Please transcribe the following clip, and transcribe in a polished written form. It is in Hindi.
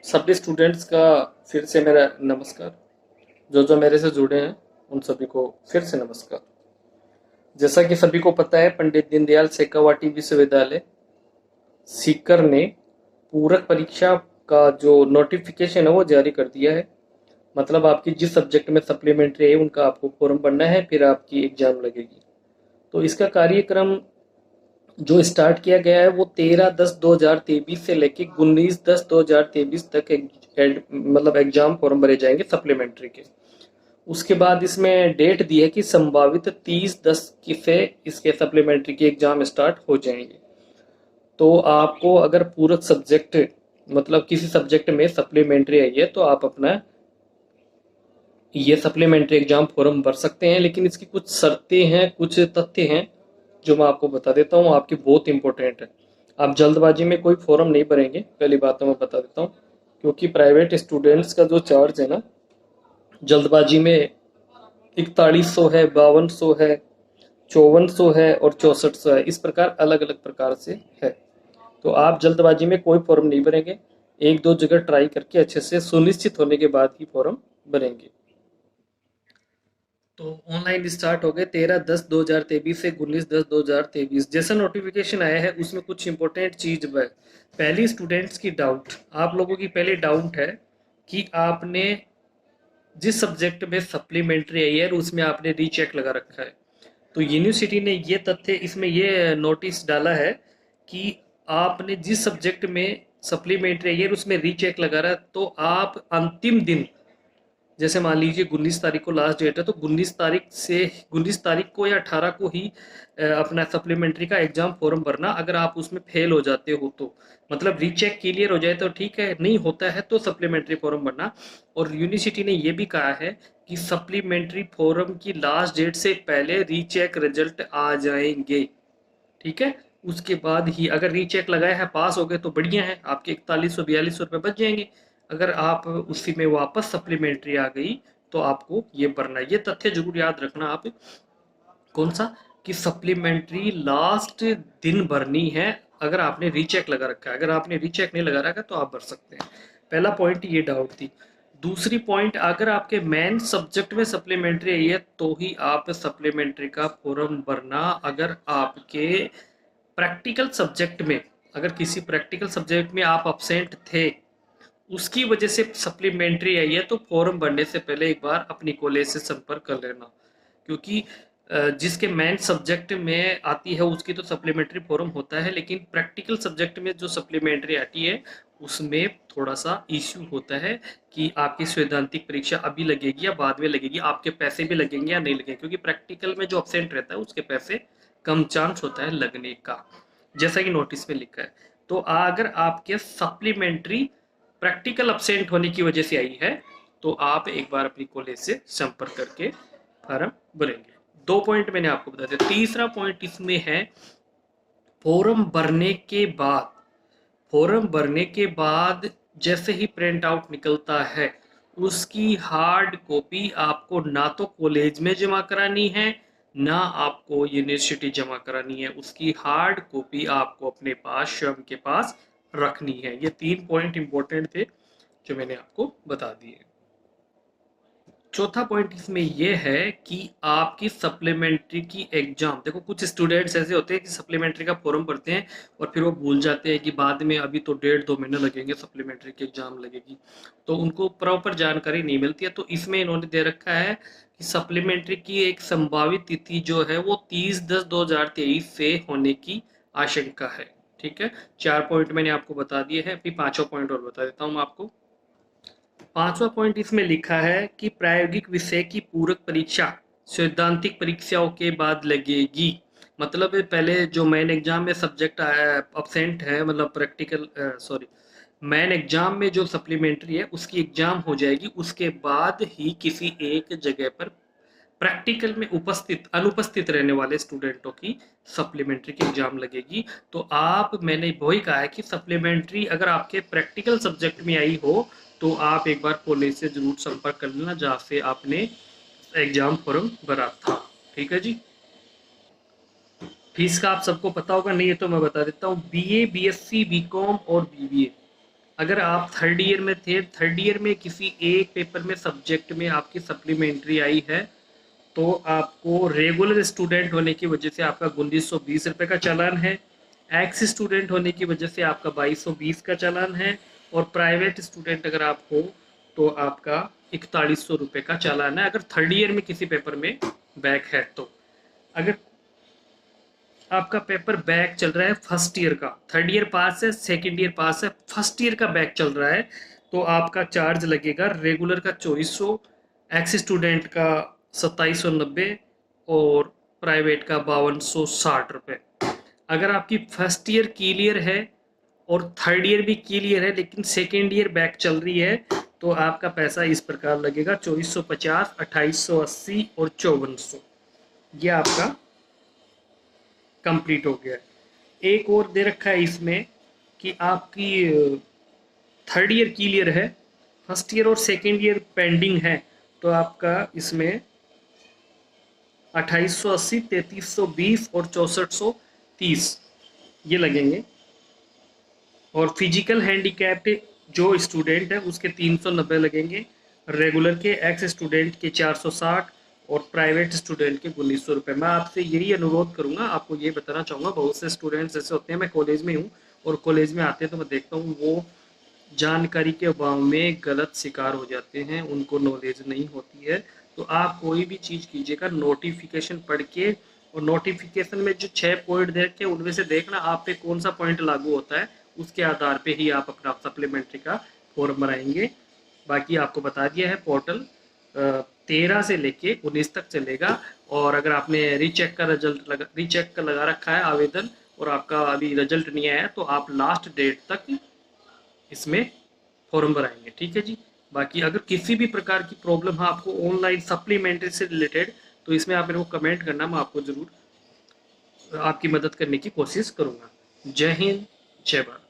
सभी स्टूडेंट्स का फिर से मेरा नमस्कार। जो मेरे से जुड़े हैं उन सभी को फिर से नमस्कार। जैसा कि सभी को पता है, पंडित दीनदयाल शेखावाटी विश्वविद्यालय सीकर ने पूरक परीक्षा का जो नोटिफिकेशन है वो जारी कर दिया है। मतलब आपकी जिस सब्जेक्ट में सप्लीमेंट्री है उनका आपको फॉर्म भरना है, फिर आपकी एग्जाम लगेगी। तो इसका कार्यक्रम जो स्टार्ट किया गया है वो 13/10/2023 से लेके 19/10/2023 तक मतलब एग्जाम फॉर्म भरे जाएंगे सप्लीमेंट्री के। उसके बाद इसमें डेट दी है कि संभावित 30/10 की से इसके सप्लीमेंट्री के एग्जाम स्टार्ट हो जाएंगे। तो आपको अगर पूरक सब्जेक्ट मतलब किसी सब्जेक्ट में सप्लीमेंट्री आई है तो आप अपना ये सप्लीमेंट्री एग्जाम फॉर्म भर सकते हैं, लेकिन इसकी कुछ शर्तें हैं, कुछ तथ्य हैं जो मैं आपको बता देता हूँ, आपकी बहुत इंपॉर्टेंट है। आप जल्दबाजी में कोई फॉर्म नहीं भरेंगे, पहली बात तो मैं बता देता हूँ, क्योंकि प्राइवेट स्टूडेंट्स का जो चार्ज है ना, जल्दबाजी में 4100 है, 5200 है, 5400 है और 6400 है। इस प्रकार अलग अलग प्रकार से है। तो आप जल्दबाजी में कोई फॉर्म नहीं भरेंगे, एक दो जगह ट्राई करके अच्छे से सुनिश्चित होने के बाद ही फॉर्म भरेंगे। तो ऑनलाइन स्टार्ट हो गए 13/10/2023 से 19/10/2023। जैसा नोटिफिकेशन आया है उसमें कुछ इंपॉर्टेंट चीज है। पहली, स्टूडेंट्स की डाउट, आप लोगों की पहले डाउट है कि आपने जिस सब्जेक्ट में सप्लीमेंट्री आई है उसमें आपने रीचेक लगा रखा है। तो यूनिवर्सिटी ने ये तथ्य इसमें ये नोटिस डाला है कि आपने जिस सब्जेक्ट में सप्लीमेंट्री आई है उसमें रीचेक लगा रहा है, तो आप अंतिम दिन, जैसे मान लीजिए 19 तारीख को लास्ट डेट है, तो 19 तारीख को या 18 को ही अपना सप्लीमेंट्री का एग्जाम फॉर्म भरना। अगर आप उसमें फेल हो जाते हो तो मतलब रीचेक क्लियर हो जाए तो ठीक है, नहीं होता है तो सप्लीमेंट्री फॉर्म भरना। और यूनिवर्सिटी ने यह भी कहा है कि सप्लीमेंट्री फॉर्म की लास्ट डेट से पहले रीचेक रिजल्ट आ जाएंगे। ठीक है, उसके बाद ही अगर रीचेक लगाया है, पास हो गए तो बढ़िया है, आपके 4100-4200 रुपये बच जाएंगे। अगर आप उसी में वापस सप्लीमेंट्री आ गई तो आपको ये भरना है। ये तथ्य जरूर याद रखना आप। कौन सा? कि सप्लीमेंट्री लास्ट दिन भरनी है अगर आपने रीचेक लगा रखा है। अगर आपने रीचेक नहीं लगा रखा तो आप भर सकते हैं। पहला पॉइंट ये डाउट थी। दूसरी पॉइंट, अगर आपके मेन सब्जेक्ट में सप्लीमेंट्री आई है तो ही आप सप्लीमेंट्री का फॉर्म भरना। अगर आपके प्रैक्टिकल सब्जेक्ट में, अगर किसी प्रैक्टिकल सब्जेक्ट में आप अपसेंट थे, उसकी वजह से सप्लीमेंट्री आई है, तो फॉर्म भरने से पहले एक बार अपनी कॉलेज से संपर्क कर लेना। क्योंकि जिसके मेन सब्जेक्ट में आती है उसकी तो सप्लीमेंट्री फॉर्म होता है, लेकिन प्रैक्टिकल सब्जेक्ट में जो सप्लीमेंट्री आती है उसमें थोड़ा सा इश्यू होता है कि आपकी सैद्धांतिक परीक्षा अभी लगेगी या बाद में लगेगी, आपके पैसे भी लगेंगे या नहीं लगेंगे, क्योंकि प्रैक्टिकल में जो अपसेंट रहता है उसके पैसे कम चांस होता है लगने का, जैसा कि नोटिस में लिखा है। तो अगर आपके सप्लीमेंट्री प्रैक्टिकल अपसेंट होने की वजह से आई है तो आप एक बार अपनी कॉलेज से संपर्क करके फॉर्म भरेंगे। दो पॉइंट मैंने आपको बता दिया। तीसरा पॉइंट इसमें है, फॉर्म भरने के बाद, फॉर्म भरने के बाद जैसे ही प्रिंट आउट निकलता है उसकी हार्ड कॉपी आपको ना तो कॉलेज में जमा करानी है ना आपको यूनिवर्सिटी जमा करानी है। उसकी हार्ड कॉपी आपको अपने पास, स्वयं के पास रखनी है। ये तीन पॉइंट इंपॉर्टेंट थे जो मैंने आपको बता दिए। चौथा पॉइंट इसमें यह है कि आपकी सप्लीमेंट्री की एग्जाम, देखो कुछ स्टूडेंट्स ऐसे होते हैं कि सप्लीमेंट्री का फॉर्म भरते हैं और फिर वो भूल जाते हैं कि बाद में अभी तो 1.5-2 महीने लगेंगे, सप्लीमेंट्री की एग्जाम लगेगी, तो उनको प्रॉपर जानकारी नहीं मिलती है। तो इसमें इन्होंने दे रखा है कि सप्लीमेंट्री की एक संभावित तिथि जो है वो 30/10/2023 से होने की आशंका है। ठीक है, 4 पॉइंट मैंने आपको बता दिए हैं, अभी पांचवा पॉइंट और बता देता हूँ आपको। पांचवा पॉइंट इसमें लिखा है कि प्रायोगिक विषय की पूरक परीक्षा सैद्धांतिक परीक्षाओं के बाद लगेगी। मतलब पहले जो मेन एग्जाम में सब्जेक्ट अपसेंट है, मतलब प्रैक्टिकल सॉरी, मेन एग्जाम में जो सप्लीमेंट्री है उसकी एग्जाम हो जाएगी, उसके बाद ही किसी एक जगह पर प्रैक्टिकल में उपस्थित अनुपस्थित रहने वाले स्टूडेंटों की सप्लीमेंट्री की एग्जाम लगेगी। तो आप, मैंने वही कहा है कि सप्लीमेंट्री अगर आपके प्रैक्टिकल सब्जेक्ट में आई हो तो आप एक बार कॉलेज से जरूर संपर्क कर लेना जहाँ से आपने एग्जाम फॉर्म भरा था। ठीक है जी। फीस का आप सबको पता होगा, नहीं है तो मैं बता देता हूँ। बीए, बीएससी, बीकॉम और बीबीए अगर आप थर्ड ईयर में थे, थर्ड ईयर में किसी एक पेपर में सब्जेक्ट में आपकी सप्लीमेंट्री आई है, तो आपको रेगुलर स्टूडेंट होने की वजह से आपका 1920 रुपये का चालान है, एक्स स्टूडेंट होने की वजह से आपका 2220 का चालान है, और प्राइवेट स्टूडेंट अगर आप हो तो आपका 4100 रुपये का चालान है, अगर थर्ड ईयर में किसी पेपर में बैक है तो। अगर आपका पेपर बैक चल रहा है फर्स्ट ईयर का, थर्ड ईयर पास है, सेकेंड ईयर पास है, फर्स्ट ईयर का बैक चल रहा है, तो आपका चार्ज लगेगा रेगुलर का 2400, एक्स स्टूडेंट का 2790 और प्राइवेट का 5260 रुपये। अगर आपकी फर्स्ट ईयर क्लियर है और थर्ड ईयर भी क्लियर है लेकिन सेकेंड ईयर बैक चल रही है, तो आपका पैसा इस प्रकार लगेगा 2450, 2880 और 5400। ये आपका कंप्लीट हो गया है। एक और दे रखा है इसमें कि आपकी थर्ड ईयर क्लियर है, फर्स्ट ईयर और सेकेंड ईयर पेंडिंग है, तो आपका इसमें 2880, 3320 और 6430 ये लगेंगे। और फिजिकल हैंडीकैप्ड जो स्टूडेंट है उसके 390 लगेंगे, रेगुलर के, एक्स स्टूडेंट के 460 और प्राइवेट स्टूडेंट के 1900 रुपये। मैं आपसे यही अनुरोध करूंगा, आपको ये बताना चाहूँगा, बहुत से स्टूडेंट्स ऐसे होते हैं, मैं कॉलेज में हूँ और कॉलेज में आते हैं तो मैं देखता हूँ वो जानकारी के अभाव में गलत शिकार हो जाते हैं, उनको नॉलेज नहीं होती है। तो आप कोई भी चीज़ कीजिएगा नोटिफिकेशन पढ़ के, और नोटिफिकेशन में जो 6 पॉइंट दे रखे हैं उनमें से देखना आप पे कौन सा पॉइंट लागू होता है, उसके आधार पे ही आप अपना सप्लीमेंट्री का फॉर्म भराएंगे। बाकी आपको बता दिया है, पोर्टल 13 से लेके 19 तक चलेगा, और अगर आपने रीचेक का लगा रखा है आवेदन और आपका अभी रिजल्ट नहीं आया तो आप लास्ट डेट तक इसमें फॉर्म भराएंगे, ठीक है जी। बाकी अगर किसी भी प्रकार की प्रॉब्लम है आपको ऑनलाइन सप्लीमेंट्री से रिलेटेड, तो इसमें आप मेरे को कमेंट करना, मैं आपको ज़रूर आपकी मदद करने की कोशिश करूँगा। जय हिंद, जय भारत।